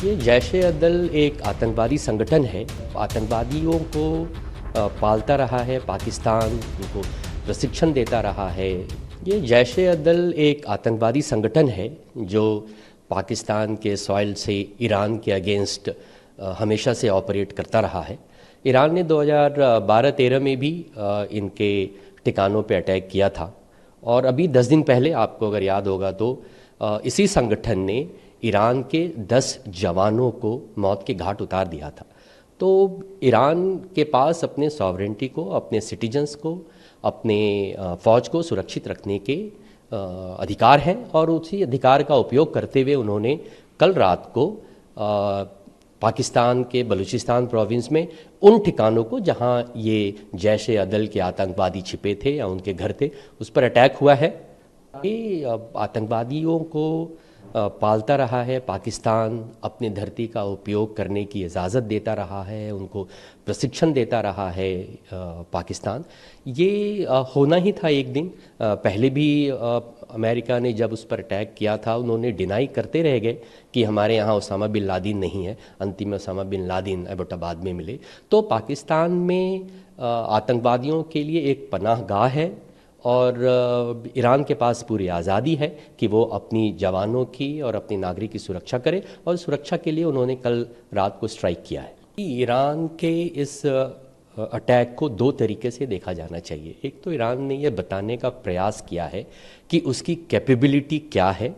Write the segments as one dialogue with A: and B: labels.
A: ये जैश-ए-दल एक आतंकवादी संगठन है। आतंकवादियों को पालता रहा है पाकिस्तान, उनको प्रशिक्षण देता रहा है। ये जैश-ए-दल एक आतंकवादी संगठन है जो पाकिस्तान के सॉइल से ईरान के अगेंस्ट हमेशा से ऑपरेट करता रहा है। ईरान ने 2012-13 में भी इनके ठिकानों पे अटैक किया था और अभी 10 दिन पहले, आपको अगर याद होगा तो इसी संगठन ने ईरान के 10 जवानों को मौत के घाट उतार दिया था। तो ईरान के पास अपने सॉवरेंटी को, अपने सिटीजन्स को, अपने फ़ौज को सुरक्षित रखने के अधिकार हैं और उसी अधिकार का उपयोग करते हुए उन्होंने कल रात को पाकिस्तान के बलूचिस्तान प्रोविंस में उन ठिकानों को जहां ये जैश-ए-दल के आतंकवादी छिपे थे या उनके घर थे, उस पर अटैक हुआ है। ये आतंकवादियों को पालता रहा है पाकिस्तान, अपनी धरती का उपयोग करने की इजाज़त देता रहा है, उनको प्रशिक्षण देता रहा है पाकिस्तान। ये होना ही था एक दिन। पहले भी अमेरिका ने जब उस पर अटैक किया था, उन्होंने डिनाई करते रह गए कि हमारे यहाँ उसामा बिन लादेन नहीं है। अंतिम में उसामा बिन लादेन एबोटाबाद में मिले। तो पाकिस्तान में आतंकवादियों के लिए एक पनाहगाह है और ईरान के पास पूरी आज़ादी है कि वो अपनी जवानों की और अपने नागरिक की सुरक्षा करे, और सुरक्षा के लिए उन्होंने कल रात को स्ट्राइक किया है। ईरान के इस अटैक को दो तरीके से देखा जाना चाहिए। एक तो ईरान ने यह बताने का प्रयास किया है कि उसकी कैपेबिलिटी क्या है,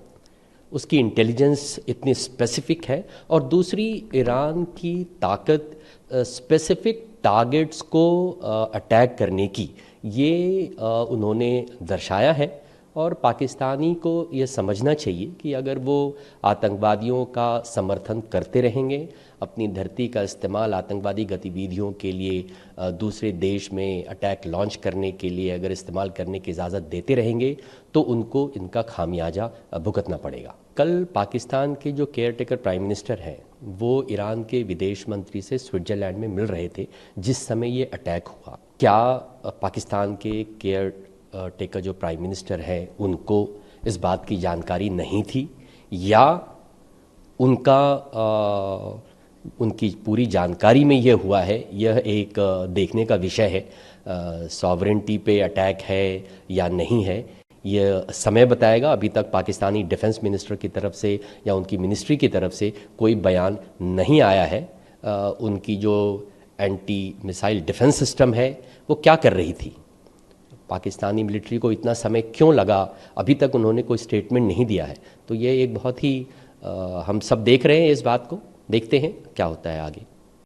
A: उसकी इंटेलिजेंस इतनी स्पेसिफिक है, और दूसरी ईरान की ताकत स्पेसिफिक टारगेट्स को अटैक करने की, ये उन्होंने दर्शाया है। और पाकिस्तानी को ये समझना चाहिए कि अगर वो आतंकवादियों का समर्थन करते रहेंगे, अपनी धरती का इस्तेमाल आतंकवादी गतिविधियों के लिए दूसरे देश में अटैक लॉन्च करने के लिए अगर इस्तेमाल करने की इजाज़त देते रहेंगे, तो उनको इनका खामियाजा भुगतना पड़ेगा। कल पाकिस्तान के जो केयर टेकर प्राइम मिनिस्टर हैं, वो ईरान के विदेश मंत्री से स्विट्ज़रलैंड में मिल रहे थे जिस समय ये अटैक हुआ। क्या पाकिस्तान के केयर टेकर जो प्राइम मिनिस्टर हैं, उनको इस बात की जानकारी नहीं थी, या उनकी पूरी जानकारी में यह हुआ है? यह एक देखने का विषय है। सॉवरेंटी पे अटैक है या नहीं है, यह समय बताएगा। अभी तक पाकिस्तानी डिफेंस मिनिस्टर की तरफ से या उनकी मिनिस्ट्री की तरफ से कोई बयान नहीं आया है। उनकी जो एंटी मिसाइल डिफेंस सिस्टम है वो क्या कर रही थी, पाकिस्तानी मिलिट्री को इतना समय क्यों लगा, अभी तक उन्होंने कोई स्टेटमेंट नहीं दिया है। तो ये एक बहुत ही हम सब देख रहे हैं इस बात को, देखते हैं क्या होता है आगे।